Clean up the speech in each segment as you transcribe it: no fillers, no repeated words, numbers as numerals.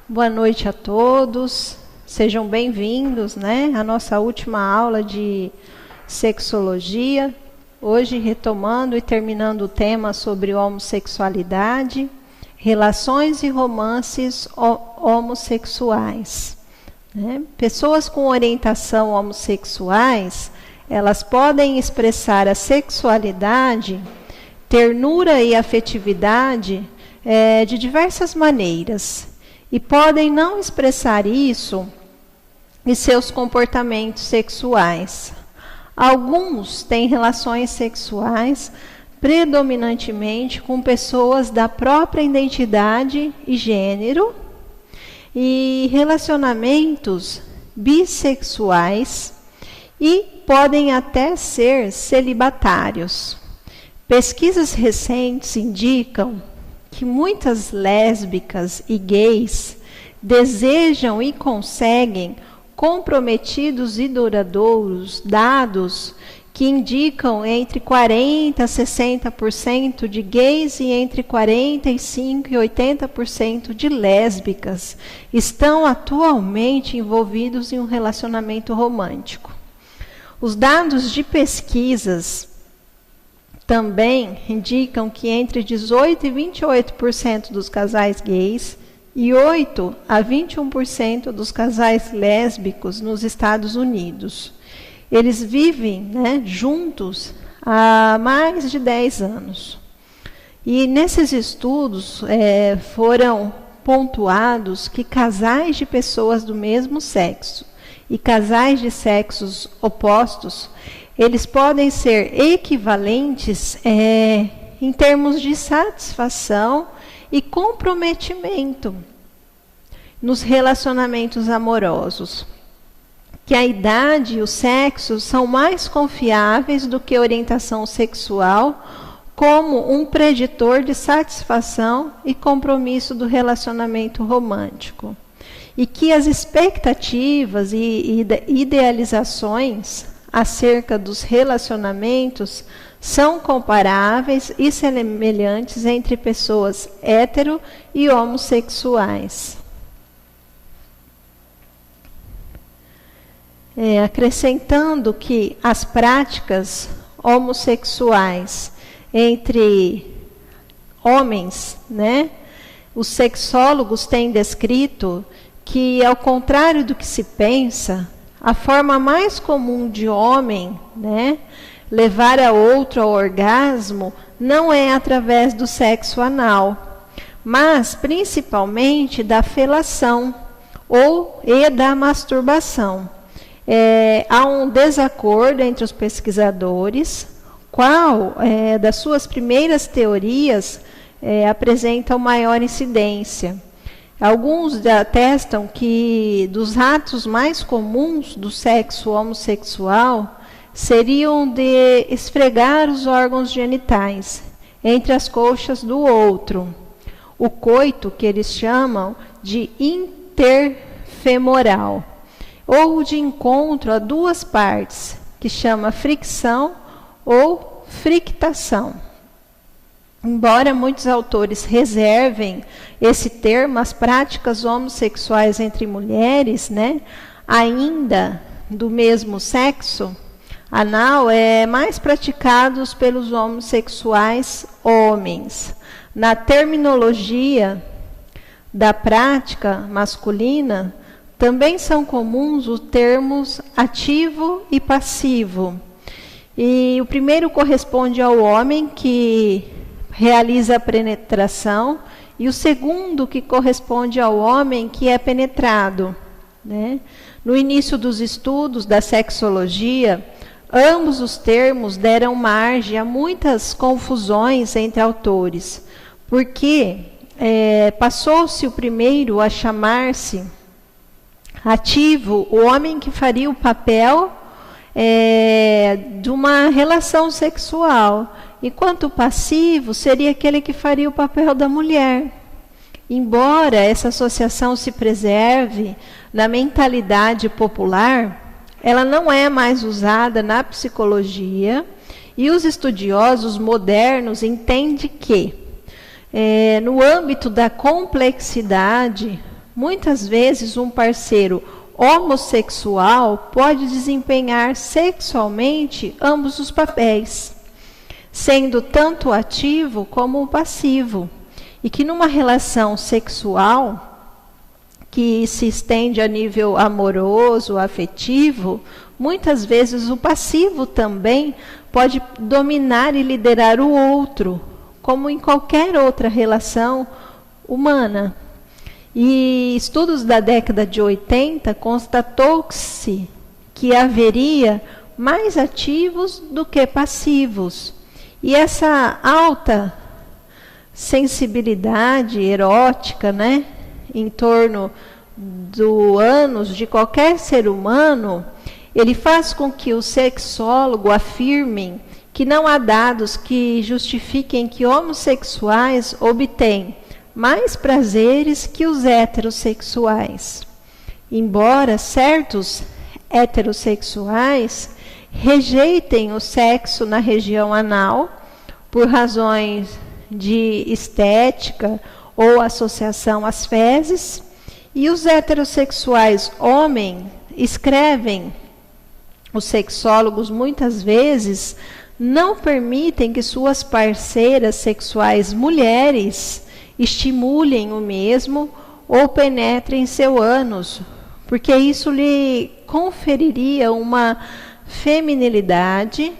Boa noite a todos, sejam bem-vindos, à nossa última aula de sexologia. Hoje retomando e terminando o tema sobre homossexualidade, relações e romances homossexuais. Pessoas com orientação homossexuais, elas podem expressar a sexualidade, ternura e afetividade de diversas maneiras. E podem não expressar isso em seus comportamentos sexuais. Alguns têm relações sexuais predominantemente com pessoas da própria identidade e gênero, e relacionamentos bissexuais, e podem até ser celibatários. Pesquisas recentes indicam que muitas lésbicas e gays desejam e conseguem comprometidos e duradouros dados que indicam entre 40% a 60% de gays e entre 45% e 80% de lésbicas estão atualmente envolvidos em um relacionamento romântico. Os dados de pesquisas também indicam que entre 18% e 28% dos casais gays e 8% a 21% dos casais lésbicos nos Estados Unidos. Eles vivem juntos há mais de 10 anos. E nesses estudos foram pontuados que casais de pessoas do mesmo sexo e casais de sexos opostos, eles podem ser equivalentes em termos de satisfação e comprometimento nos relacionamentos amorosos. Que a idade e o sexo são mais confiáveis do que a orientação sexual como um preditor de satisfação e compromisso do relacionamento romântico. E que as expectativas e idealizações acerca dos relacionamentos são comparáveis e semelhantes entre pessoas hétero e homossexuais. Acrescentando que as práticas homossexuais entre homens, os sexólogos têm descrito que, ao contrário do que se pensa, a forma mais comum de homem, levar a outro ao orgasmo não é através do sexo anal, mas principalmente da felação e da masturbação. Há um desacordo entre os pesquisadores, qual das suas primeiras teorias apresenta maior incidência. Alguns atestam que dos atos mais comuns do sexo homossexual seriam de esfregar os órgãos genitais entre as coxas do outro, o coito que eles chamam de interfemoral, ou de encontro a duas partes, que chama fricção ou frictação. Embora muitos autores reservem esse termo às práticas homossexuais entre mulheres, ainda do mesmo sexo, anal é mais praticado pelos homossexuais homens. Na terminologia da prática masculina, também são comuns os termos ativo e passivo. E o primeiro corresponde ao homem que realiza a penetração, e o segundo que corresponde ao homem que é penetrado. No início dos estudos da sexologia, ambos os termos deram margem a muitas confusões entre autores, porque passou-se o primeiro a chamar-se ativo o homem que faria o papel de uma relação sexual, enquanto o passivo seria aquele que faria o papel da mulher. Embora essa associação se preserve na mentalidade popular, ela não é mais usada na psicologia, e os estudiosos modernos entendem que, no âmbito da complexidade, muitas vezes um parceiro homossexual pode desempenhar sexualmente ambos os papéis, sendo tanto ativo como o passivo, e que numa relação sexual que se estende a nível amoroso, afetivo, muitas vezes o passivo também pode dominar e liderar o outro, como em qualquer outra relação humana. E estudos da década de 80 constatou-se que haveria mais ativos do que passivos. E essa alta sensibilidade erótica, né, em torno do ânus de qualquer ser humano, ele faz com que o sexólogo afirmem que não há dados que justifiquem que homossexuais obtêm mais prazeres que os heterossexuais. Embora certos heterossexuais rejeitem o sexo na região anal por razões de estética ou associação às fezes, e os heterossexuais homens escrevem, os sexólogos muitas vezes não permitem que suas parceiras sexuais mulheres estimulem o mesmo ou penetrem seu ânus, porque isso lhe conferiria uma feminilidade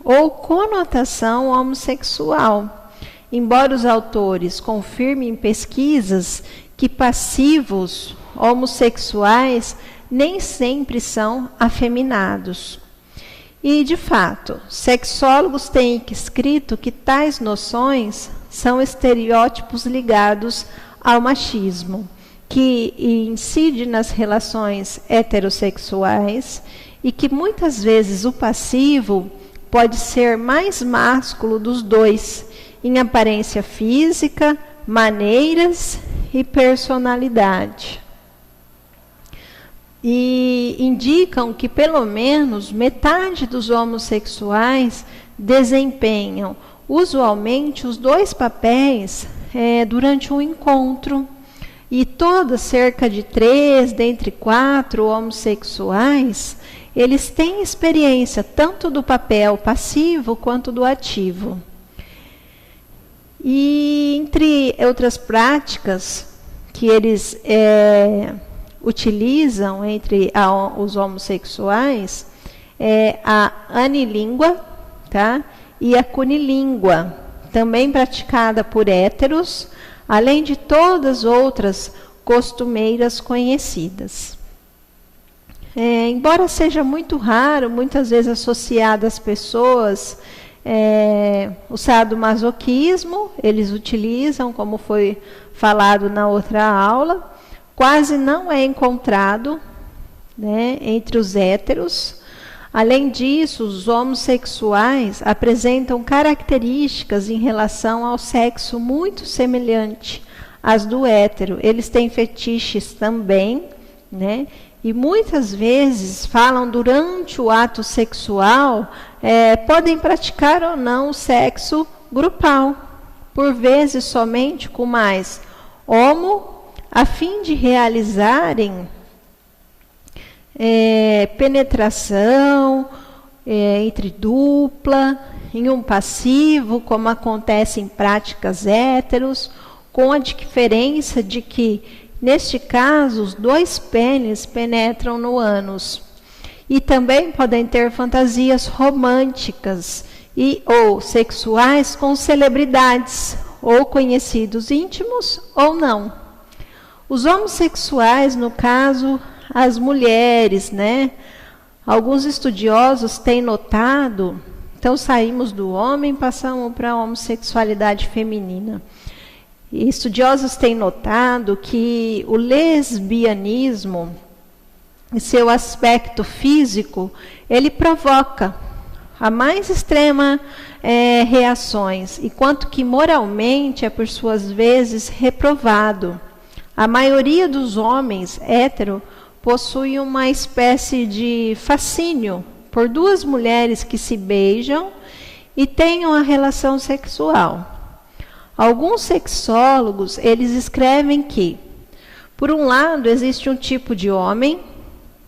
ou conotação homossexual. Embora os autores confirmem em pesquisas que passivos homossexuais nem sempre são afeminados. E, de fato, sexólogos têm escrito que tais noções são estereótipos ligados ao machismo, que incide nas relações heterossexuais e que muitas vezes o passivo pode ser mais másculo dos dois, em aparência física, maneiras e personalidade. E indicam que pelo menos metade dos homossexuais desempenham usualmente os dois papéis durante um encontro. E cerca de 3 dentre 4 homossexuais, eles têm experiência tanto do papel passivo quanto do ativo. E entre outras práticas que eles utilizam entre os homossexuais é a anilíngua, tá? E a cunilíngua, também praticada por héteros, além de todas outras costumeiras conhecidas. Embora seja muito raro, muitas vezes associado às pessoas, o sadomasoquismo, eles utilizam, como foi falado na outra aula, quase não é encontrado, né, entre os héteros. Além disso, os homossexuais apresentam características em relação ao sexo muito semelhante às do hétero. Eles têm fetiches também, né? E muitas vezes falam durante o ato sexual, podem praticar ou não o sexo grupal, por vezes somente com mais homo, a fim de realizarem penetração entre dupla, em um passivo, como acontece em práticas héteros, com a diferença de que, neste caso, os dois pênis penetram no ânus. E também podem ter fantasias românticas ou sexuais com celebridades, ou conhecidos íntimos ou não. Os homossexuais, no caso, as mulheres, né? Alguns estudiosos têm notado, então saímos do homem, passamos para a homossexualidade feminina. E estudiosos têm notado que o lesbianismo e seu aspecto físico, ele provoca a mais extrema reações, enquanto que moralmente é por suas vezes reprovado. A maioria dos homens hétero possui uma espécie de fascínio por duas mulheres que se beijam e tenham a relação sexual. Alguns sexólogos, eles escrevem que, por um lado, existe um tipo de homem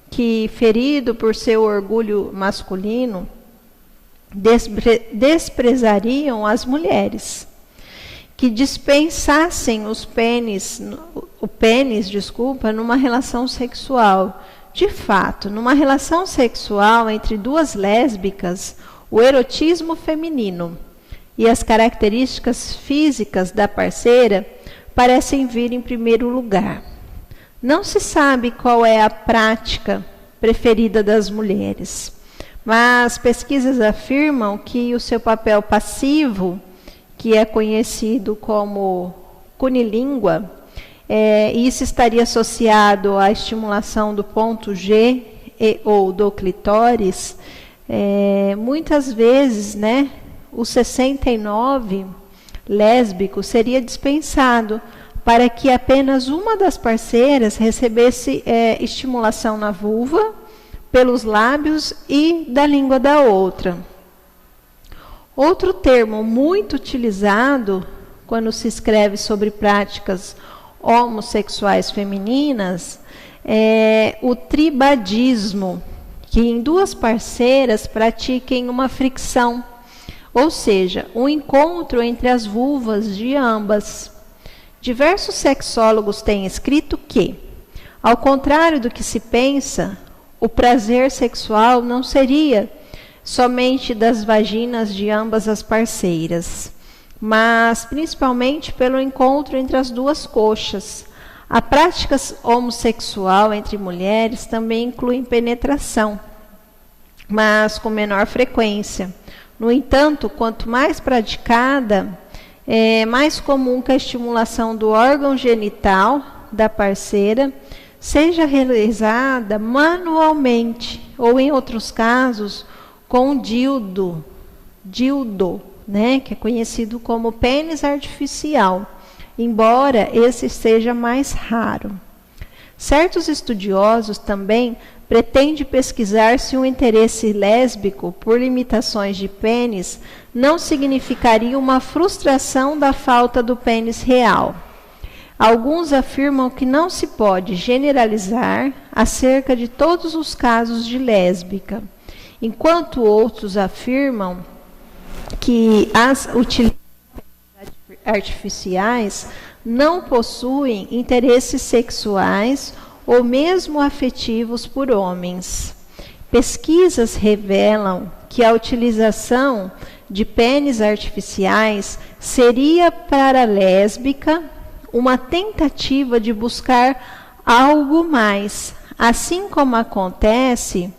que, ferido por seu orgulho masculino, desprezariam as mulheres, que dispensassem o pênis, numa relação sexual. De fato, numa relação sexual entre duas lésbicas, o erotismo feminino e as características físicas da parceira parecem vir em primeiro lugar. Não se sabe qual é a prática preferida das mulheres, mas pesquisas afirmam que o seu papel passivo, que é conhecido como cunilíngua, isso estaria associado à estimulação do ponto G ou do clitóris. Muitas vezes, né, o 69 lésbico seria dispensado para que apenas uma das parceiras recebesse estimulação na vulva, pelos lábios e da língua da outra. Outro termo muito utilizado quando se escreve sobre práticas homossexuais femininas é o tribadismo, que em duas parceiras pratiquem uma fricção, ou seja, um encontro entre as vulvas de ambas. Diversos sexólogos têm escrito que, ao contrário do que se pensa, o prazer sexual não seria somente das vaginas de ambas as parceiras, mas principalmente pelo encontro entre as duas coxas. A prática homossexual entre mulheres também inclui penetração, mas com menor frequência. No entanto, quanto mais praticada, é mais comum que a estimulação do órgão genital da parceira seja realizada manualmente, ou em outros casos, com dildo, né, que é conhecido como pênis artificial, embora esse seja mais raro. Certos estudiosos também pretendem pesquisar se o interesse lésbico por limitações de pênis não significaria uma frustração da falta do pênis real. Alguns afirmam que não se pode generalizar acerca de todos os casos de lésbica, enquanto outros afirmam que as utilizações artificiais não possuem interesses sexuais ou mesmo afetivos por homens. Pesquisas revelam que a utilização de pênis artificiais seria para a lésbica uma tentativa de buscar algo mais, assim como acontece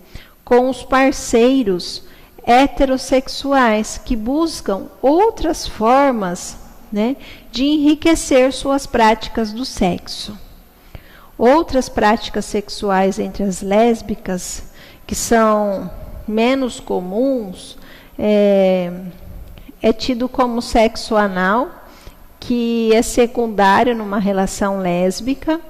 com os parceiros heterossexuais que buscam outras formas, né, de enriquecer suas práticas do sexo. Outras práticas sexuais entre as lésbicas, que são menos comuns, é tido como sexo anal, que é secundário numa relação lésbica,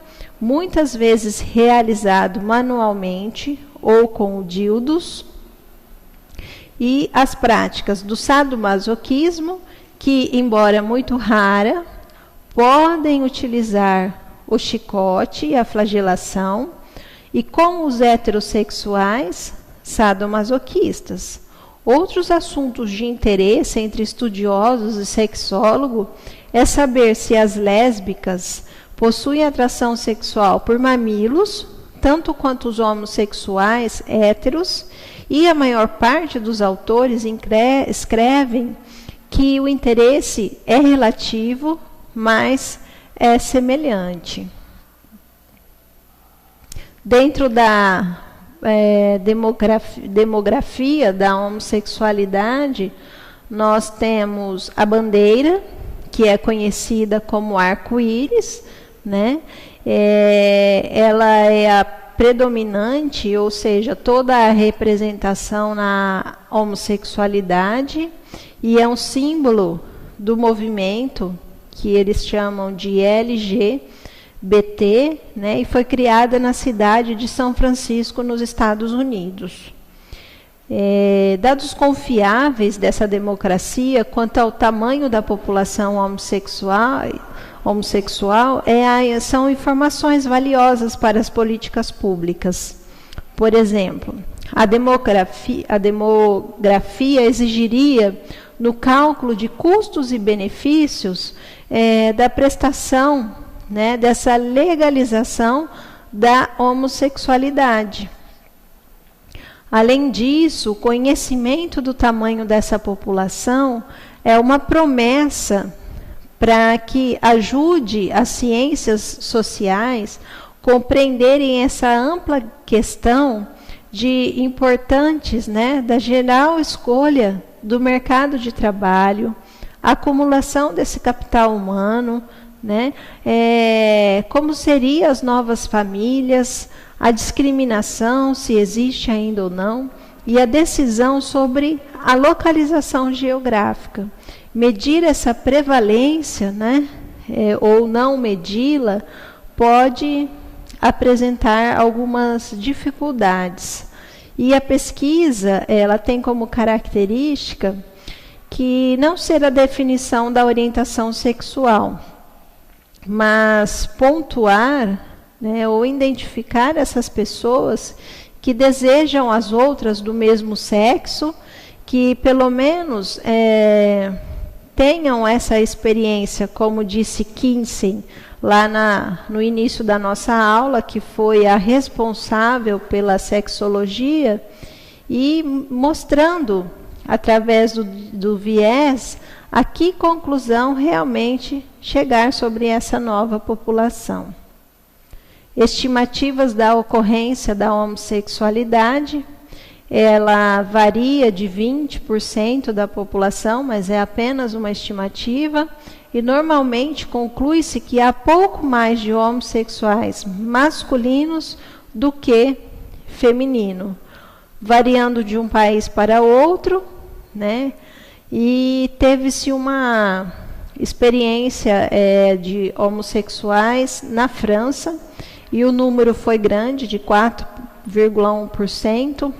muitas vezes realizado manualmente ou com dildos, e as práticas do sadomasoquismo, que, embora muito rara, podem utilizar o chicote e a flagelação, e com os heterossexuais sadomasoquistas. Outros assuntos de interesse entre estudiosos e sexólogos é saber se as lésbicas possuem atração sexual por mamilos, tanto quanto os homossexuais héteros, e a maior parte dos autores escrevem que o interesse é relativo, mas é semelhante. Dentro da demografia da homossexualidade, nós temos a bandeira, que é conhecida como arco-íris, né? Ela é a predominante, ou seja, toda a representação na homossexualidade, e é um símbolo do movimento que eles chamam de LGBT, né, e foi criada na cidade de São Francisco, nos Estados Unidos. Dados confiáveis dessa democracia quanto ao tamanho da população homossexual são informações valiosas para as políticas públicas. Por exemplo, a demografia exigiria, no cálculo de custos e benefícios, da prestação, né, dessa legalização da homossexualidade. Além disso, o conhecimento do tamanho dessa população é uma promessa para que ajude as ciências sociais compreenderem essa ampla questão de importantes, né, da geral escolha do mercado de trabalho, a acumulação desse capital humano, né, como seriam as novas famílias, a discriminação, se existe ainda ou não, e a decisão sobre a localização geográfica. Medir essa prevalência, né, ou não medi-la, pode apresentar algumas dificuldades. E a pesquisa, ela tem como característica que não ser a definição da orientação sexual, mas pontuar, né, ou identificar essas pessoas que desejam as outras do mesmo sexo, que pelo menos tenham essa experiência, como disse Kinsey, lá no início da nossa aula, que foi a responsável pela sexologia, e mostrando, através do viés, a que conclusão realmente chegar sobre essa nova população. Estimativas da ocorrência da homossexualidade, ela varia de 20% da população, mas é apenas uma estimativa, e normalmente conclui-se que há pouco mais de homossexuais masculinos do que feminino, variando de um país para outro, né? E teve-se uma experiência de homossexuais na França, e o número foi grande, de 4,1%.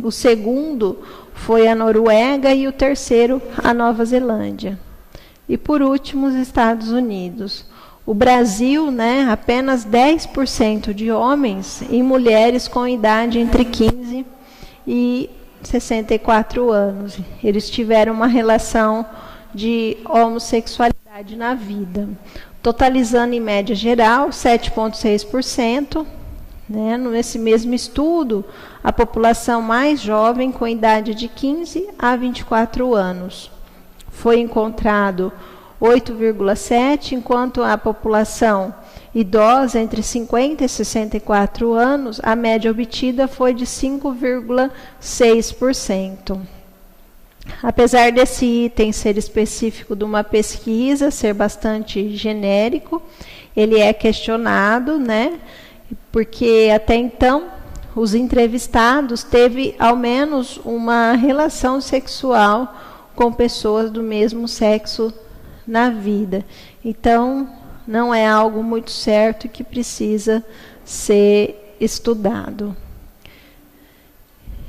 O segundo foi a Noruega e o terceiro a Nova Zelândia. E por último, os Estados Unidos. O Brasil, né, apenas 10% de homens e mulheres com idade entre 15 e 64 anos. Eles tiveram uma relação de homossexualidade na vida, totalizando em média geral 7,6%. Né? Nesse mesmo estudo, a população mais jovem, com idade de 15 a 24 anos, foi encontrado 8,7%, enquanto a população idosa entre 50 e 64 anos, a média obtida foi de 5,6%. Apesar desse item ser específico de uma pesquisa, ser bastante genérico, ele é questionado, né? Porque até então os entrevistados teve ao menos uma relação sexual com pessoas do mesmo sexo na vida. Então, não é algo muito certo que precisa ser estudado.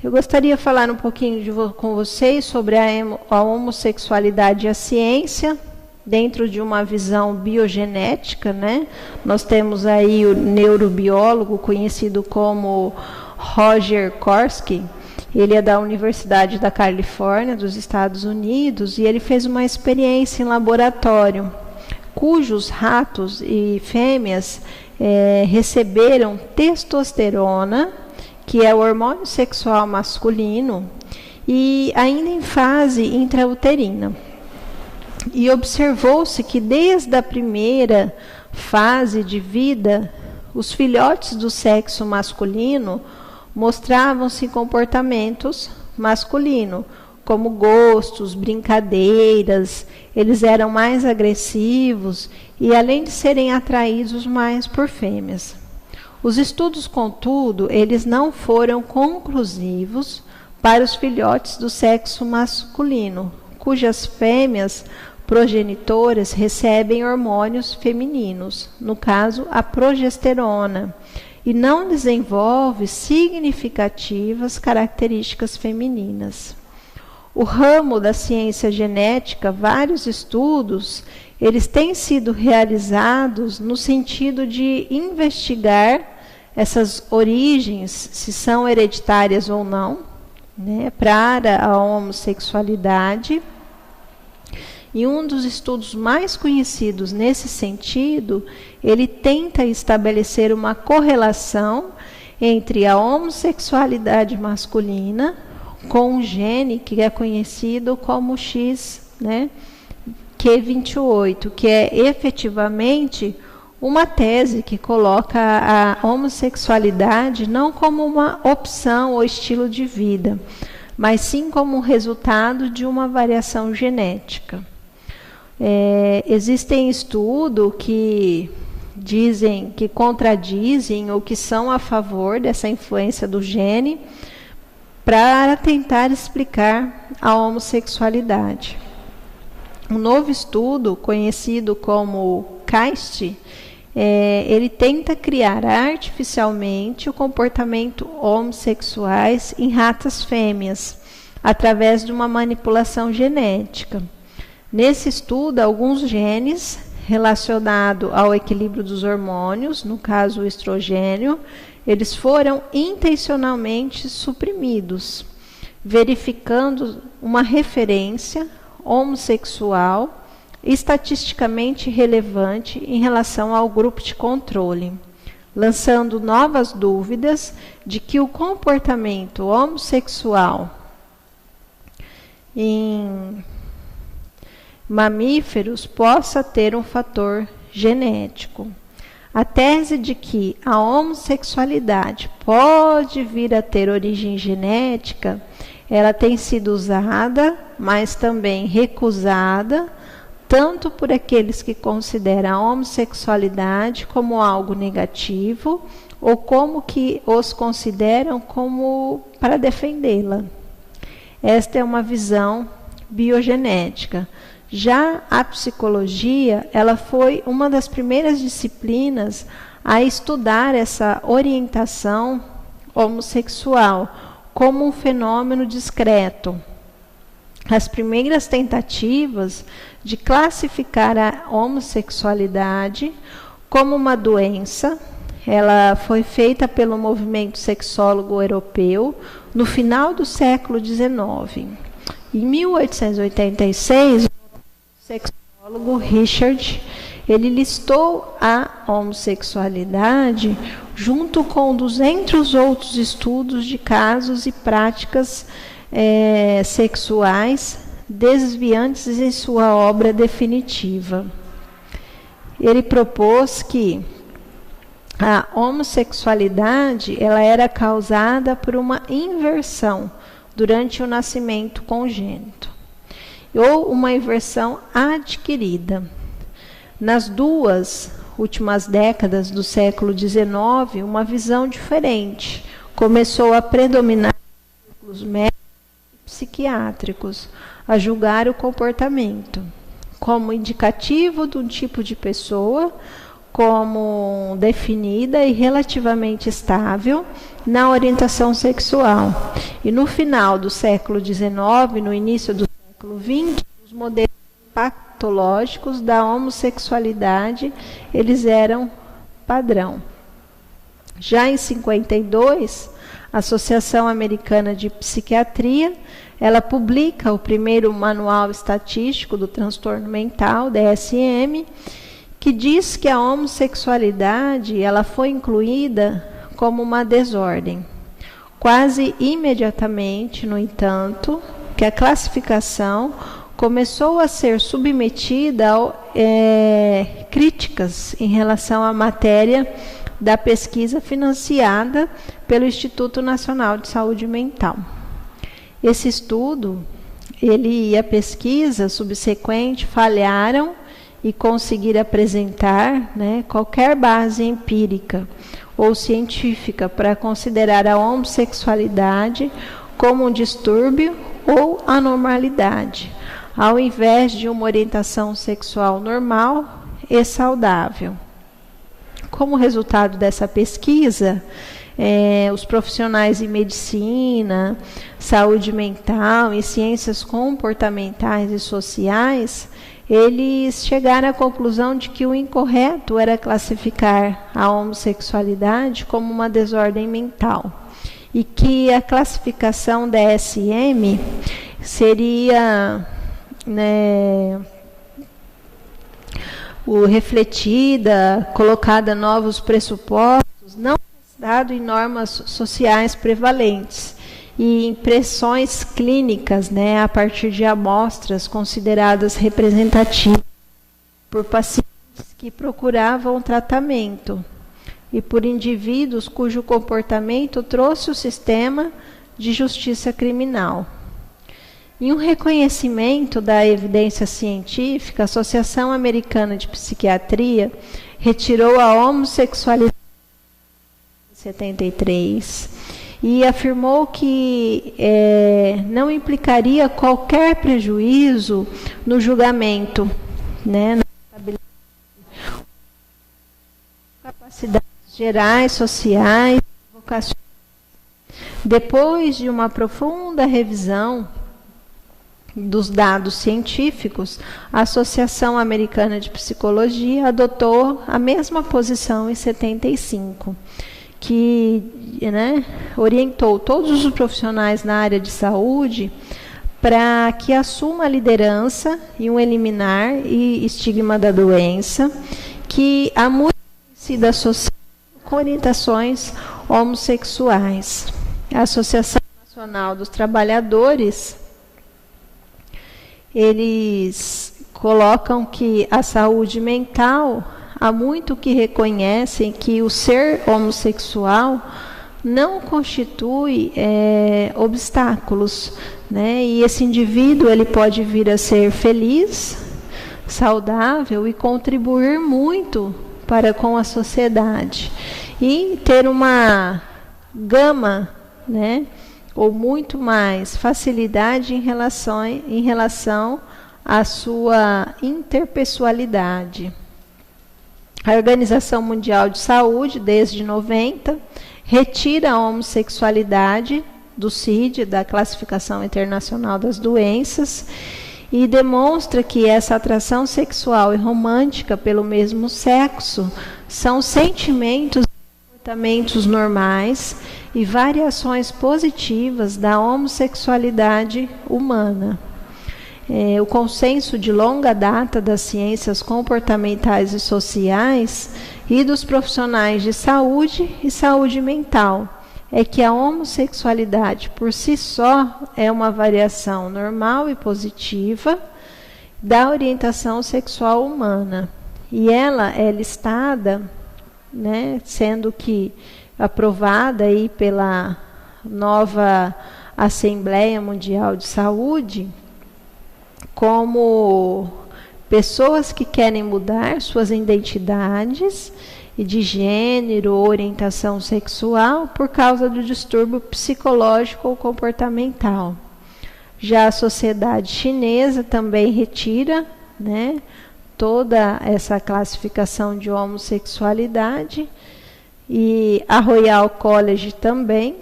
Eu gostaria de falar um pouquinho com vocês sobre a homossexualidade e a ciência, dentro de uma visão biogenética, né? Nós temos aí o neurobiólogo conhecido como Roger Korsky. Ele é da Universidade da Califórnia, dos Estados Unidos, e ele fez uma experiência em laboratório, cujos ratos e fêmeas receberam testosterona, que é o hormônio sexual masculino, e ainda em fase intrauterina. E observou-se que desde a primeira fase de vida, os filhotes do sexo masculino mostravam-se comportamentos masculinos, como gostos, brincadeiras, eles eram mais agressivos e, além de serem atraídos mais por fêmeas. Os estudos, contudo, eles não foram conclusivos para os filhotes do sexo masculino, cujas fêmeas progenitoras recebem hormônios femininos, no caso a progesterona, e não desenvolve significativas características femininas. O ramo da ciência genética, vários estudos, eles têm sido realizados no sentido de investigar essas origens, se são hereditárias ou não, né, para a homossexualidade. E um dos estudos mais conhecidos nesse sentido, ele tenta estabelecer uma correlação entre a homossexualidade masculina com um gene que é conhecido como X, né, Q28, que é efetivamente uma tese que coloca a homossexualidade não como uma opção ou estilo de vida, mas sim como um resultado de uma variação genética. Existem estudos que dizem, que contradizem ou que são a favor dessa influência do gene para tentar explicar a homossexualidade. Um novo estudo, conhecido como KAIST, ele tenta criar artificialmente o comportamento homossexuais em ratas fêmeas, através de uma manipulação genética. Nesse estudo, alguns genes relacionados ao equilíbrio dos hormônios, no caso o estrogênio, eles foram intencionalmente suprimidos, verificando uma referência homossexual estatisticamente relevante em relação ao grupo de controle, lançando novas dúvidas de que o comportamento homossexual em mamíferos possa ter um fator genético. A tese de que a homossexualidade pode vir a ter origem genética, ela tem sido usada, mas também recusada, tanto por aqueles que consideram a homossexualidade como algo negativo, ou como que os consideram como para defendê-la. Esta é uma visão biogenética. Já a psicologia, ela foi uma das primeiras disciplinas a estudar essa orientação homossexual como um fenômeno discreto. As primeiras tentativas de classificar a homossexualidade como uma doença, ela foi feita pelo movimento sexólogo europeu no final do século XIX. Em 1886, o sexólogo Richard, ele listou a homossexualidade junto com 200 outros estudos de casos e práticas sexuais desviantes em sua obra definitiva. Ele propôs que a homossexualidade ela era causada por uma inversão durante o nascimento congênito, ou uma inversão adquirida. Nas duas últimas décadas do século XIX, uma visão diferente começou a predominar os médicos e psiquiátricos a julgar o comportamento como indicativo de um tipo de pessoa, como definida e relativamente estável na orientação sexual. E no final do século XIX, no início do século XX, os modelos patológicos da homossexualidade, eles eram padrão. Já em 52, a Associação Americana de Psiquiatria, ela publica o primeiro manual estatístico do transtorno mental, DSM, que diz que a homossexualidade ela foi incluída como uma desordem. Quase imediatamente, no entanto, que a classificação começou a ser submetida a críticas em relação à matéria da pesquisa financiada pelo Instituto Nacional de Saúde Mental. Esse estudo, ele e a pesquisa subsequente falharam e conseguir apresentar, né, qualquer base empírica ou científica para considerar a homossexualidade como um distúrbio ou anormalidade, ao invés de uma orientação sexual normal e saudável. Como resultado dessa pesquisa, os profissionais em medicina, saúde mental e ciências comportamentais e sociais, eles chegaram à conclusão de que o incorreto era classificar a homossexualidade como uma desordem mental e que a classificação DSM seria refletida, colocada novos pressupostos, não baseado em normas sociais prevalentes e impressões clínicas, a partir de amostras consideradas representativas por pacientes que procuravam tratamento e por indivíduos cujo comportamento trouxe o sistema de justiça criminal. Em um reconhecimento da evidência científica, a Associação Americana de Psiquiatria retirou a homossexualidade em 73 e afirmou que não implicaria qualquer prejuízo no julgamento, na capacidades gerais, sociais, vocacionais. Depois de uma profunda revisão dos dados científicos, a Associação Americana de Psicologia adotou a mesma posição em 75, que orientou todos os profissionais na área de saúde para que assuma a liderança e um eliminar e estigma da doença, que há muito sido associado com orientações homossexuais. A Associação Nacional dos Trabalhadores, eles colocam que a saúde mental, há muito que reconhecem que o ser homossexual não constitui obstáculos, e esse indivíduo ele pode vir a ser feliz, saudável e contribuir muito para com a sociedade e ter uma gama, ou muito mais facilidade em relação à sua interpessoalidade. A Organização Mundial de Saúde, desde 90, retira a homossexualidade do CID, da Classificação Internacional das Doenças, e demonstra que essa atração sexual e romântica pelo mesmo sexo são sentimentos e comportamentos normais e variações positivas da homossexualidade humana. O consenso de longa data das ciências comportamentais e sociais e dos profissionais de saúde e saúde mental é que a homossexualidade por si só é uma variação normal e positiva da orientação sexual humana. E ela é listada, sendo que aprovada aí pela nova Assembleia Mundial de Saúde, como pessoas que querem mudar suas identidades e de gênero ou orientação sexual por causa do distúrbio psicológico ou comportamental. Já a sociedade chinesa também retira, toda essa classificação de homossexualidade, e a Royal College também,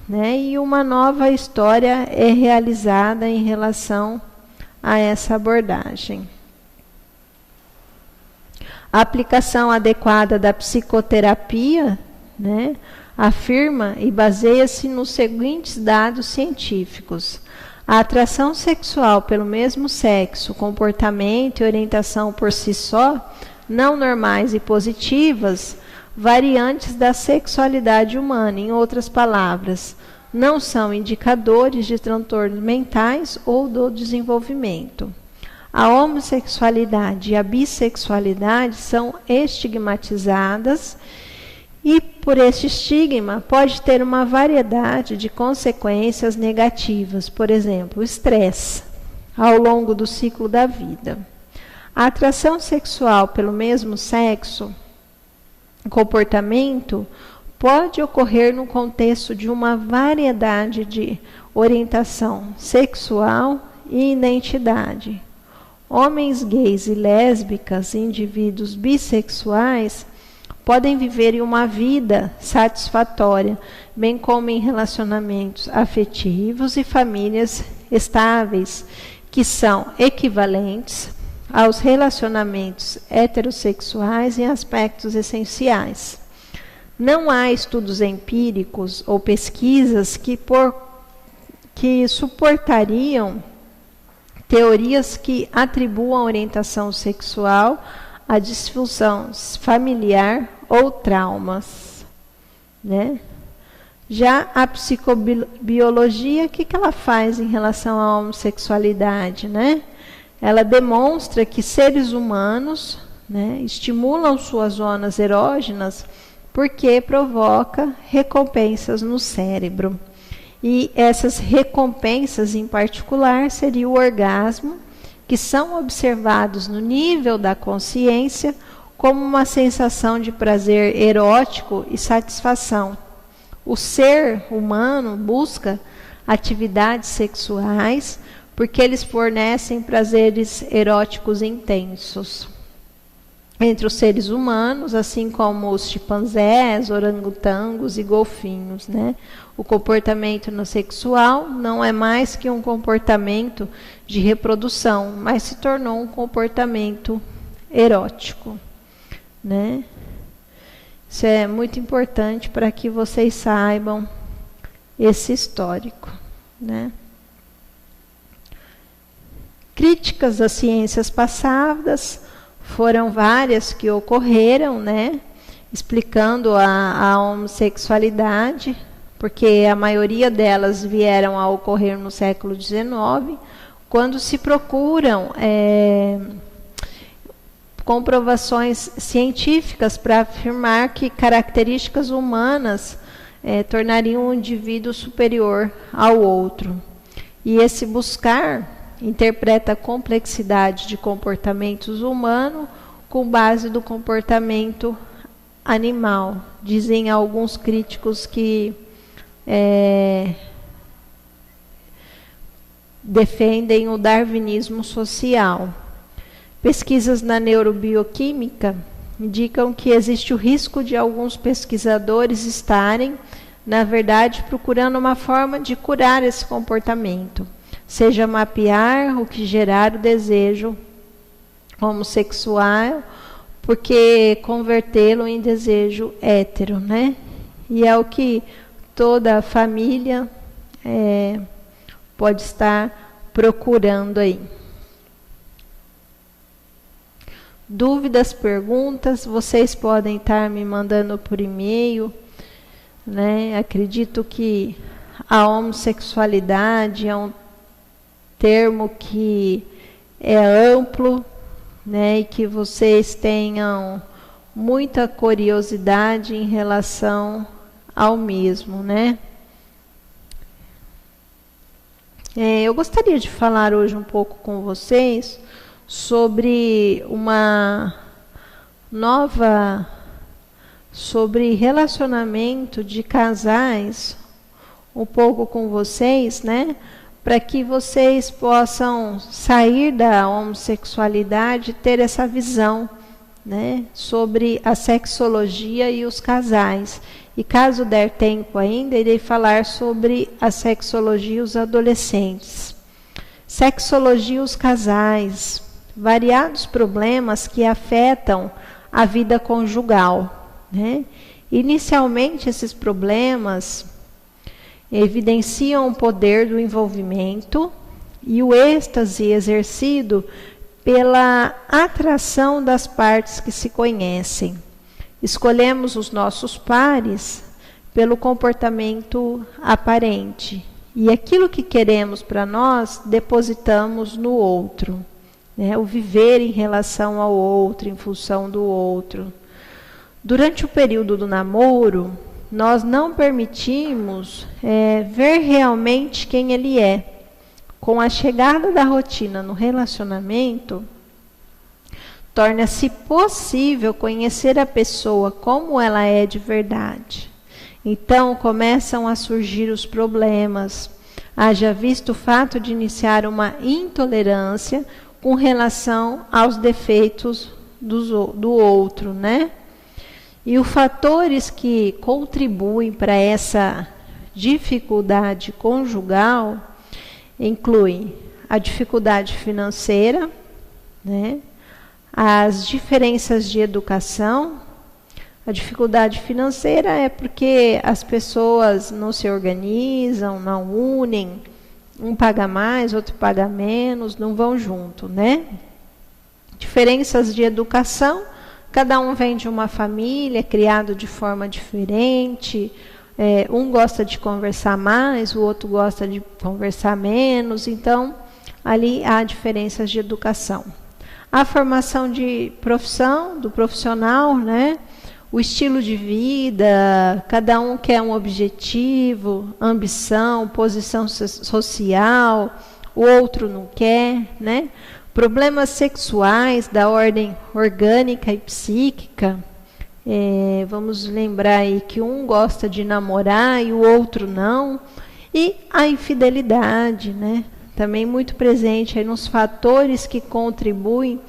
e uma nova história é realizada em relação a essa abordagem. A aplicação adequada da psicoterapia, afirma e baseia-se nos seguintes dados científicos. A atração sexual pelo mesmo sexo, comportamento e orientação por si só, não normais e positivas, variantes da sexualidade humana, em outras palavras, não são indicadores de transtornos mentais ou do desenvolvimento. A homossexualidade e a bissexualidade são estigmatizadas e, por este estigma, pode ter uma variedade de consequências negativas, por exemplo, o estresse, ao longo do ciclo da vida. A atração sexual pelo mesmo sexo comportamento pode ocorrer no contexto de uma variedade de orientação sexual e identidade. Homens gays e lésbicas e indivíduos bissexuais podem viver em uma vida satisfatória, bem como em relacionamentos afetivos e famílias estáveis, que são equivalentes aos relacionamentos heterossexuais em aspectos essenciais. Não há estudos empíricos ou pesquisas que suportariam teorias que atribuam a orientação sexual a disfunção familiar ou traumas, né? Já a psicobiologia, o que ela faz em relação à homossexualidade, né? Ela demonstra que seres humanos, né, estimulam suas zonas erógenas porque provoca recompensas no cérebro. E essas recompensas, em particular, seria o orgasmo, que são observados no nível da consciência como uma sensação de prazer erótico e satisfação. O ser humano busca atividades sexuais porque eles fornecem prazeres eróticos intensos. Entre os seres humanos, assim como os chimpanzés, orangotangos e golfinhos, né? O comportamento no sexual não é mais que um comportamento de reprodução, mas se tornou um comportamento erótico, né? Isso é muito importante para que vocês saibam esse histórico, né? Críticas às ciências passadas foram várias que ocorreram, né? Explicando a homossexualidade, porque a maioria delas vieram a ocorrer no século XIX, quando se procuram comprovações científicas para afirmar que características humanas tornariam um indivíduo superior ao outro. E esse buscar interpreta a complexidade de comportamentos humanos com base do comportamento animal. Dizem alguns críticos que defendem o darwinismo social. Pesquisas na neurobioquímica indicam que existe o risco de alguns pesquisadores estarem, na verdade, procurando uma forma de curar esse comportamento, seja mapear o que gerar o desejo homossexual, porque convertê-lo em desejo hétero, né? E é o que toda família pode estar procurando aí. Dúvidas, perguntas, vocês podem estar me mandando por e-mail, né? Acredito que a homossexualidade é um termo que é amplo, né? E que vocês tenham muita curiosidade em relação ao mesmo, né? Eu gostaria de falar hoje um pouco com vocês sobre sobre relacionamento de casais, um pouco com vocês, né? Para que vocês possam sair da homossexualidade e ter essa visão, né, sobre a sexologia e os casais. E caso der tempo ainda, irei falar sobre a sexologia e os adolescentes. Sexologia e os casais. Variados problemas que afetam a vida conjugal, né? Inicialmente, esses problemas evidenciam o poder do envolvimento e o êxtase exercido pela atração das partes que se conhecem. Escolhemos os nossos pares pelo comportamento aparente, e aquilo que queremos para nós depositamos no outro, né? O viver em relação ao outro, em função do outro. Durante o período do namoro, nós não permitimos ver realmente quem ele é. Com a chegada da rotina no relacionamento, torna-se possível conhecer a pessoa como ela é de verdade. Então começam a surgir os problemas. Haja visto o fato de iniciar uma intolerância com relação aos defeitos do outro, né? E os fatores que contribuem para essa dificuldade conjugal incluem a dificuldade financeira, né? As diferenças de educação. A dificuldade financeira é porque as pessoas não se organizam, não unem, um paga mais, outro paga menos, não vão junto, né? Diferenças de educação, cada um vem de uma família, criado de forma diferente, um gosta de conversar mais, o outro gosta de conversar menos, então ali há diferenças de educação. A formação de profissão, do profissional, né? O estilo de vida, cada um quer um objetivo, ambição, posição social, o outro não quer, né? Problemas sexuais da ordem orgânica e psíquica. Vamos lembrar aí que um gosta de namorar e o outro não. E a infidelidade, né? Também muito presente aí nos fatores que contribuem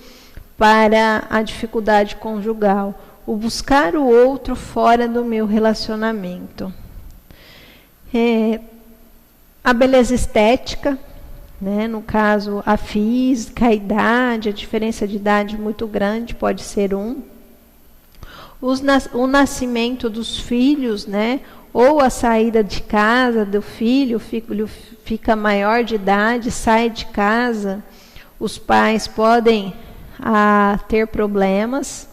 para a dificuldade conjugal. O buscar o outro fora do meu relacionamento. A beleza estética, né? No caso, a física, a idade, a diferença de idade muito grande pode ser um. O nascimento dos filhos, né? Ou a saída de casa do filho, o filho fica maior de idade, sai de casa, os pais podem ter problemas.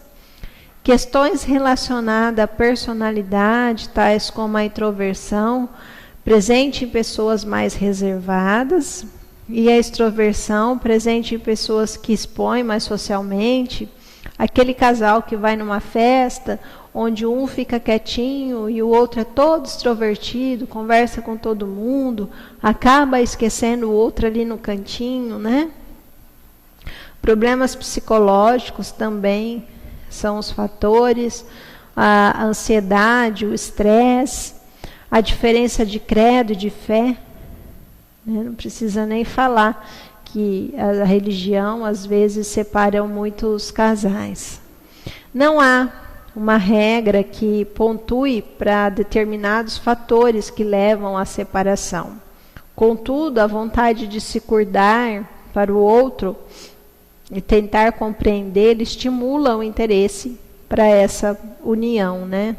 Questões relacionadas à personalidade, tais como a introversão, presente em pessoas mais reservadas, e a extroversão, presente em pessoas que expõem mais socialmente. Aquele casal que vai numa festa, onde um fica quietinho e o outro é todo extrovertido, conversa com todo mundo, acaba esquecendo o outro ali no cantinho, né? Problemas psicológicos também são os fatores, a ansiedade, o estresse, a diferença de credo e de fé, né? Não precisa nem falar que a religião às vezes separa muitos casais. Não há uma regra que pontue para determinados fatores que levam à separação. Contudo, a vontade de se cuidar para o outro e tentar compreender estimula o interesse para essa união, né?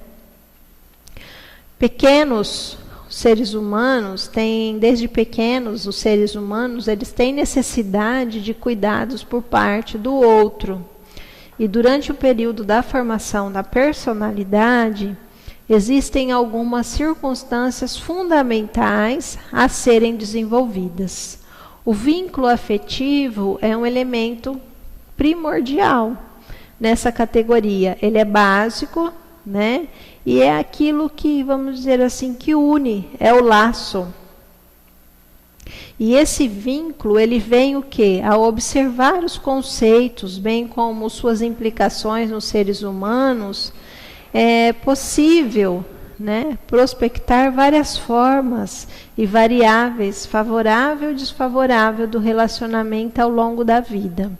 Pequenos seres humanos têm, desde pequenos, os seres humanos, eles têm necessidade de cuidados por parte do outro. E durante o período da formação da personalidade, existem algumas circunstâncias fundamentais a serem desenvolvidas. O vínculo afetivo é um elemento primordial nessa categoria. Ele é básico, né? E é aquilo que, vamos dizer assim, que une, é o laço. E esse vínculo, ele vem o quê? A observar os conceitos, bem como suas implicações nos seres humanos, é possível, né, prospectar várias formas e variáveis, favorável e desfavorável do relacionamento ao longo da vida.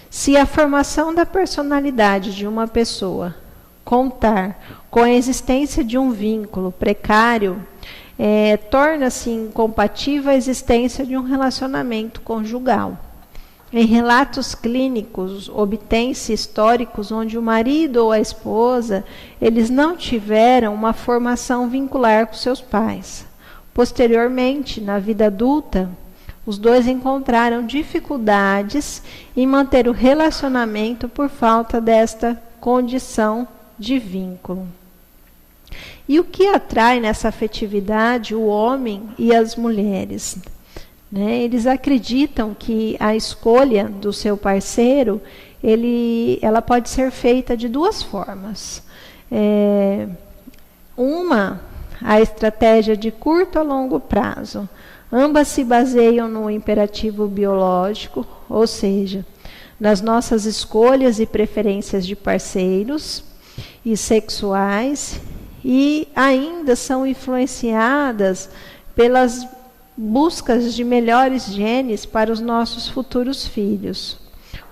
Se a formação da personalidade de uma pessoa contar com a existência de um vínculo precário, torna-se incompatível a existência de um relacionamento conjugal. Em relatos clínicos, obtém-se históricos onde o marido ou a esposa, eles não tiveram uma formação vincular com seus pais. Posteriormente, na vida adulta, os dois encontraram dificuldades em manter o relacionamento por falta desta condição de vínculo. E o que atrai nessa afetividade o homem e as mulheres? Né? Eles acreditam que a escolha do seu parceiro, ela pode ser feita de duas formas. Uma, a estratégia de curto a longo prazo. Ambas se baseiam no imperativo biológico, ou seja, nas nossas escolhas e preferências de parceiros e sexuais, e ainda são influenciadas pelas buscas de melhores genes para os nossos futuros filhos.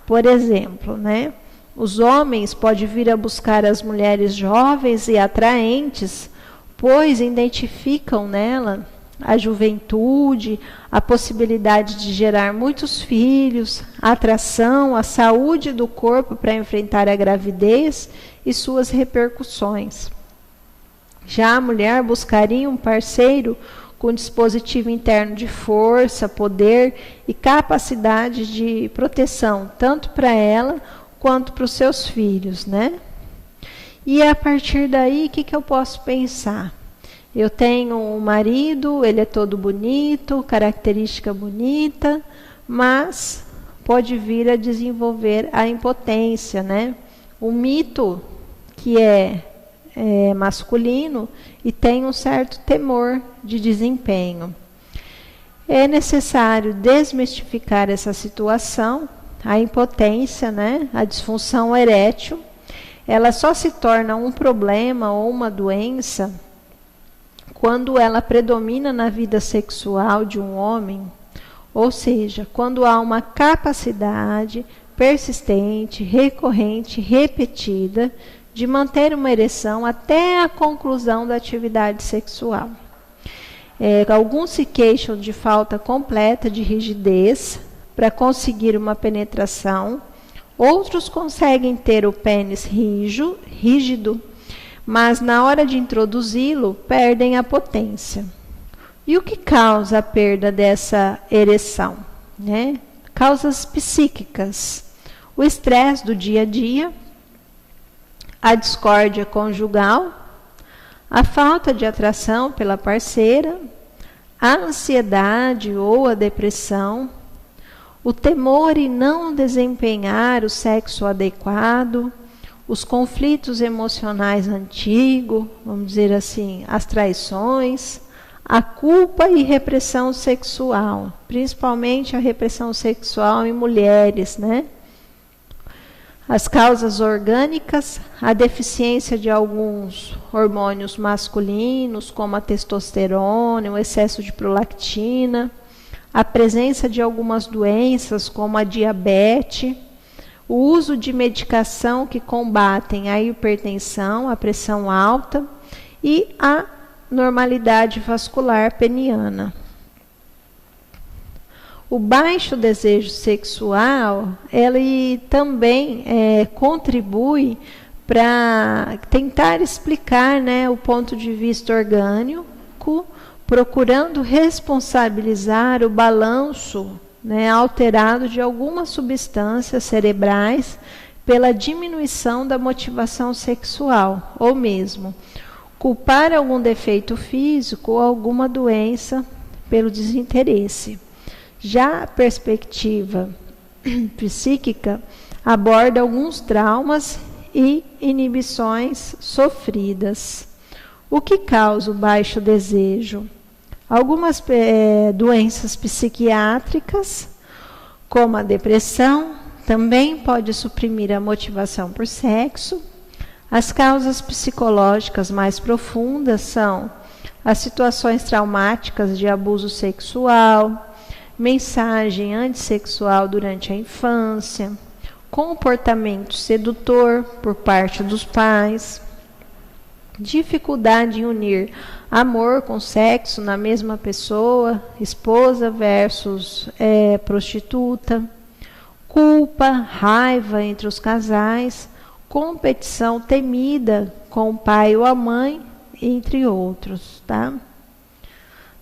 Por exemplo, né, os homens podem vir a buscar as mulheres jovens e atraentes, pois identificam nela a juventude, a possibilidade de gerar muitos filhos, a atração, a saúde do corpo para enfrentar a gravidez e suas repercussões. Já a mulher buscaria um parceiro com dispositivo interno de força, poder e capacidade de proteção, tanto para ela quanto para os seus filhos, né? E a partir daí, o que eu posso pensar? Eu tenho um marido, ele é todo bonito, característica bonita, mas pode vir a desenvolver a impotência, né? O mito que é masculino e tem um certo temor de desempenho. É necessário desmistificar essa situação, a impotência, né? A disfunção erétil, ela só se torna um problema ou uma doença quando ela predomina na vida sexual de um homem, ou seja, quando há uma capacidade persistente, recorrente, repetida, de manter uma ereção até a conclusão da atividade sexual. Alguns se queixam de falta completa de rigidez para conseguir uma penetração, outros conseguem ter o pênis rígido, mas na hora de introduzi-lo, perdem a potência. E o que causa a perda dessa ereção? Né? Causas psíquicas. O estresse do dia a dia, a discórdia conjugal, a falta de atração pela parceira, a ansiedade ou a depressão, o temor em não desempenhar o sexo adequado, os conflitos emocionais antigos, vamos dizer assim, as traições, a culpa e repressão sexual, principalmente a repressão sexual em mulheres, né? As causas orgânicas, a deficiência de alguns hormônios masculinos, como a testosterona, o excesso de prolactina, a presença de algumas doenças, como a diabetes, o uso de medicação que combatem a hipertensão, a pressão alta e a normalidade vascular peniana. O baixo desejo sexual, ele também contribui para tentar explicar, né, o ponto de vista orgânico, procurando responsabilizar o balanço, né, alterado de algumas substâncias cerebrais pela diminuição da motivação sexual, ou mesmo culpar algum defeito físico ou alguma doença pelo desinteresse. Já a perspectiva psíquica aborda alguns traumas e inibições sofridas. O que causa o baixo desejo? Algumas doenças psiquiátricas, como a depressão, também pode suprimir a motivação por sexo. As causas psicológicas mais profundas são as situações traumáticas de abuso sexual, mensagem antissexual durante a infância, comportamento sedutor por parte dos pais, dificuldade em unir amor com sexo na mesma pessoa, esposa versus prostituta, culpa, raiva entre os casais, competição temida com o pai ou a mãe, entre outros, tá?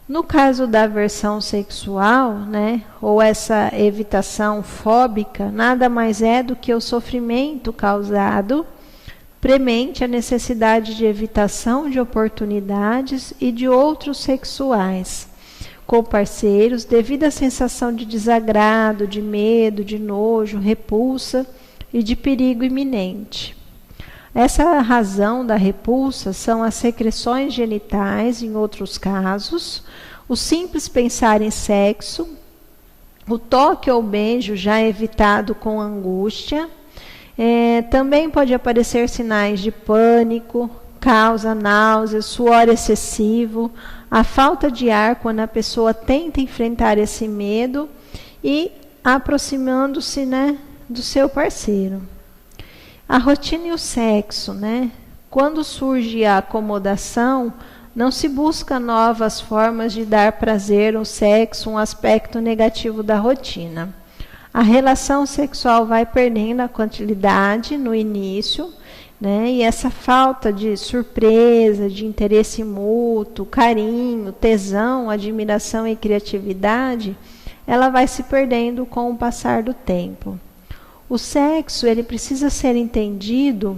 No caso da aversão sexual, né, ou essa evitação fóbica, nada mais é do que o sofrimento causado premente a necessidade de evitação de oportunidades e de outros sexuais com parceiros devido à sensação de desagrado, de medo, de nojo, repulsa e de perigo iminente. Essa razão da repulsa são as secreções genitais, em outros casos, o simples pensar em sexo, O toque ou beijo já é evitado com angústia. Também pode aparecer sinais de pânico, causa náusea, suor excessivo, a falta de ar quando a pessoa tenta enfrentar esse medo e aproximando-se, né, do seu parceiro. A rotina e o sexo, né? Quando surge a acomodação, não se busca novas formas de dar prazer ao sexo, um aspecto negativo da rotina. A relação sexual vai perdendo a quantidade no início, né? E essa falta de surpresa, de interesse mútuo, carinho, tesão, admiração e criatividade, ela vai se perdendo com o passar do tempo. O sexo, ele precisa ser entendido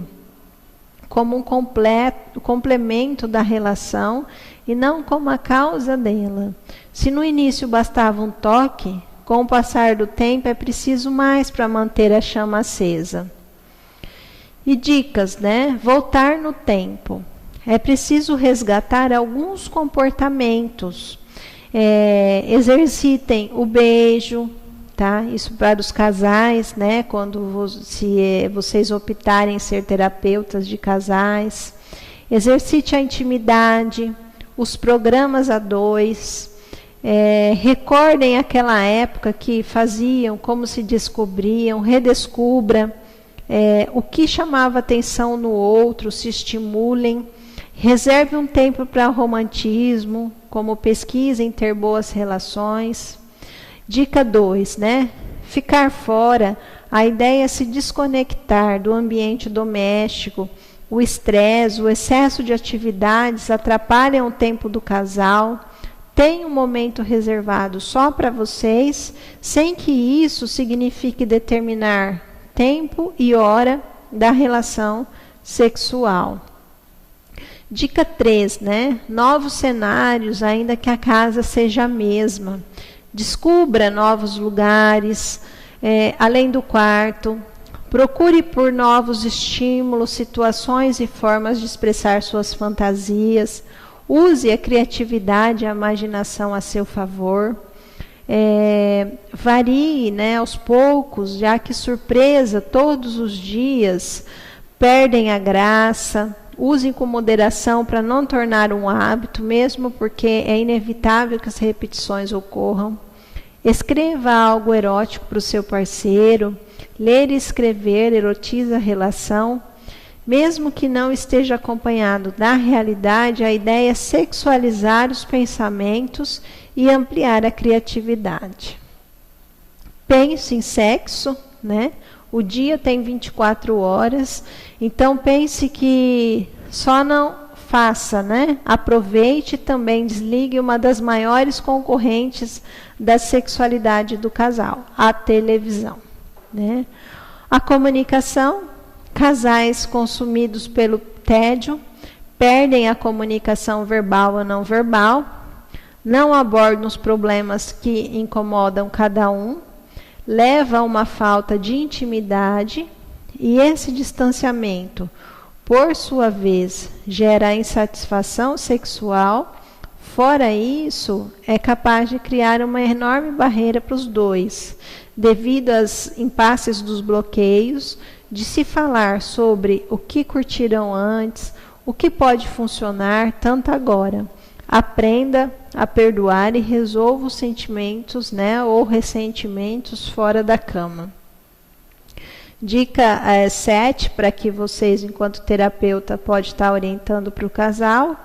como um complemento da relação e não como a causa dela. Se no início bastava um toque, com o passar do tempo é preciso mais para manter a chama acesa. E dicas, né? Voltar no tempo. É preciso resgatar alguns comportamentos. Exercitem o beijo, tá? Isso para os casais, né? Quando vocês optarem em ser terapeutas de casais. Exercite a intimidade, os programas a dois. Recordem aquela época que faziam, como se descobriam, redescubra o que chamava atenção no outro, se estimulem. Reserve um tempo para romantismo, como pesquisa em ter boas relações. Dica 2, né? Ficar fora. A ideia é se desconectar do ambiente doméstico. O estresse, o excesso de atividades atrapalham o tempo do casal. Tem um momento reservado só para vocês, sem que isso signifique determinar tempo e hora da relação sexual. Dica 3, né? Novos cenários, ainda que a casa seja a mesma. Descubra novos lugares, além do quarto. Procure por novos estímulos, situações e formas de expressar suas fantasias. Use a criatividade e a imaginação a seu favor. Varie, né, aos poucos, já que surpresa todos os dias perdem a graça. Use com moderação para não tornar um hábito, mesmo porque é inevitável que as repetições ocorram. Escreva algo erótico para o seu parceiro. Ler e escrever erotiza a relação. Mesmo que não esteja acompanhado da realidade, a ideia é sexualizar os pensamentos e ampliar a criatividade. Pense em sexo, né? O dia tem 24 horas, então pense que só não faça, né? Aproveite e também desligue uma das maiores concorrentes da sexualidade do casal, a televisão, né? A comunicação. Casais consumidos pelo tédio perdem a comunicação verbal ou não verbal, não abordam os problemas que incomodam cada um, leva a uma falta de intimidade e esse distanciamento, por sua vez, gera insatisfação sexual. Fora isso, é capaz de criar uma enorme barreira para os dois, devido às impasses dos bloqueios, de se falar sobre o que curtiram antes, o que pode funcionar tanto agora. Aprenda a perdoar e resolva os sentimentos, né, ou ressentimentos fora da cama. Dica 7, para que vocês, enquanto terapeuta, pode estar orientando para o casal.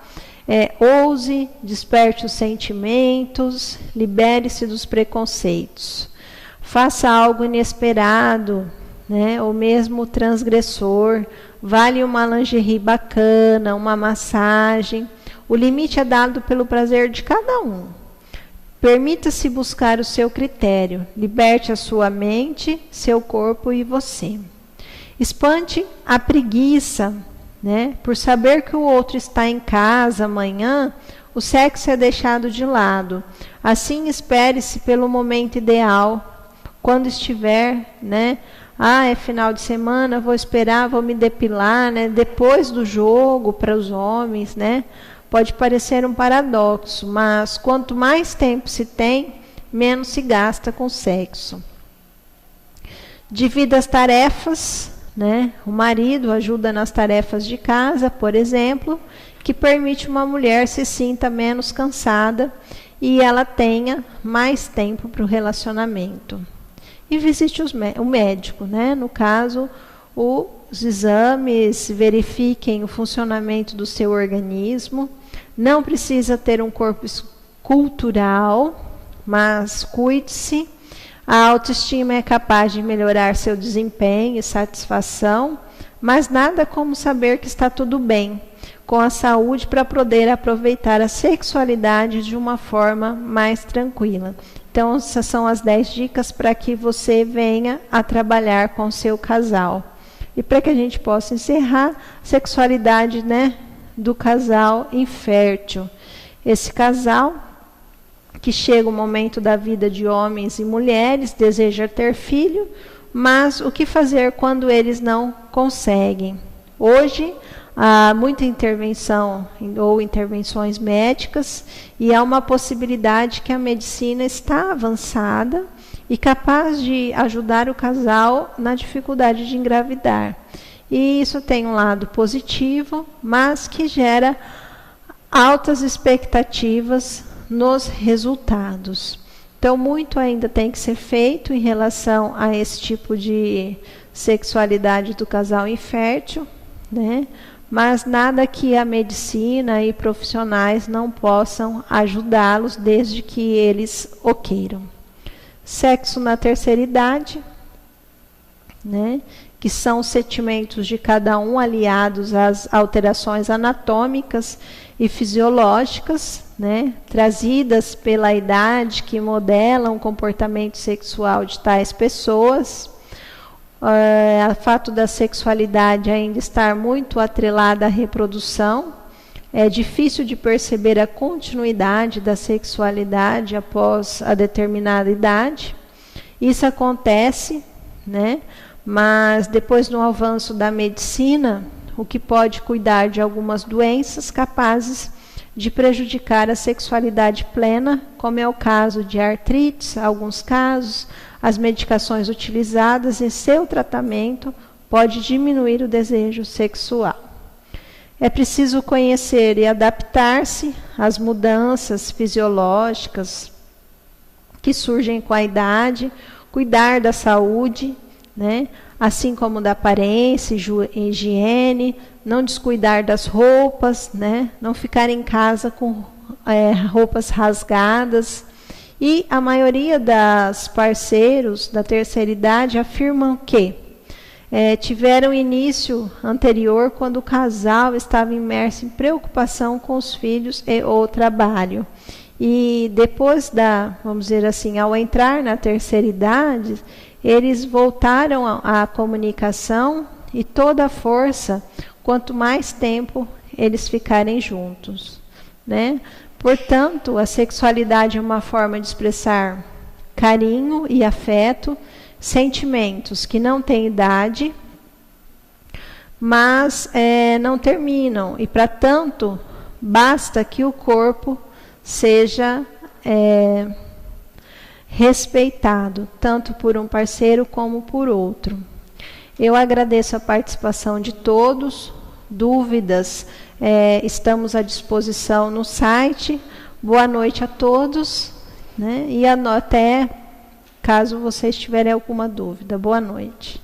Ouse, desperte os sentimentos, libere-se dos preconceitos. Faça algo inesperado, né, ou mesmo transgressor. Vale uma lingerie bacana, uma massagem. O limite é dado pelo prazer de cada um. Permita-se buscar o seu critério. Liberte a sua mente, seu corpo e você. Espante a preguiça, né? Por saber que o outro está em casa amanhã, o sexo é deixado de lado. Assim, espere-se pelo momento ideal. Quando estiver, né? É final de semana, vou esperar, vou me depilar, né? Depois do jogo, para os homens, né? Pode parecer um paradoxo, mas quanto mais tempo se tem, menos se gasta com sexo. Divida as tarefas, né? O marido ajuda nas tarefas de casa, por exemplo, que permite uma mulher se sinta menos cansada e ela tenha mais tempo para o relacionamento. E visite o médico, né? No caso, os exames, verifiquem o funcionamento do seu organismo. Não precisa ter um corpo escultural, mas cuide-se. A autoestima é capaz de melhorar seu desempenho e satisfação, mas nada como saber que está tudo bem com a saúde para poder aproveitar a sexualidade de uma forma mais tranquila. Então, essas são as 10 dicas para que você venha a trabalhar com seu casal. E para que a gente possa encerrar, sexualidade, né, do casal infértil. Esse casal que chega o momento da vida de homens e mulheres, deseja ter filho, mas o que fazer quando eles não conseguem? Hoje, há muita intervenção ou intervenções médicas e há uma possibilidade que a medicina está avançada e capaz de ajudar o casal na dificuldade de engravidar. E isso tem um lado positivo, mas que gera altas expectativas nos resultados. Então, muito ainda tem que ser feito em relação a esse tipo de sexualidade do casal infértil, né? Mas nada que a medicina e profissionais não possam ajudá-los desde que eles o queiram. Sexo na terceira idade, né? Que são os sentimentos de cada um aliados às alterações anatômicas e fisiológicas, né, trazidas pela idade que modelam o comportamento sexual de tais pessoas. O fato da sexualidade ainda estar muito atrelada à reprodução, é difícil de perceber a continuidade da sexualidade após a determinada idade. Isso acontece, né, mas depois do avanço da medicina, o que pode cuidar de algumas doenças capazes de prejudicar a sexualidade plena, como é o caso de artrites, alguns casos, as medicações utilizadas e seu tratamento pode diminuir o desejo sexual. É preciso conhecer e adaptar-se às mudanças fisiológicas que surgem com a idade, cuidar da saúde, né? Assim como da aparência, higiene, não descuidar das roupas, né? Não ficar em casa com roupas rasgadas. E a maioria das parceiros da terceira idade afirmam que tiveram início anterior quando o casal estava imerso em preocupação com os filhos e o trabalho. E depois vamos dizer assim, ao entrar na terceira idade, eles voltaram à comunicação e toda a força, quanto mais tempo eles ficarem juntos, né? Portanto, a sexualidade é uma forma de expressar carinho e afeto, sentimentos que não têm idade, mas não terminam. E, para tanto, basta que o corpo seja respeitado, tanto por um parceiro como por outro. Eu agradeço a participação de todos. Dúvidas, estamos à disposição no site. Boa noite a todos, né? E até caso vocês tiverem alguma dúvida. Boa noite.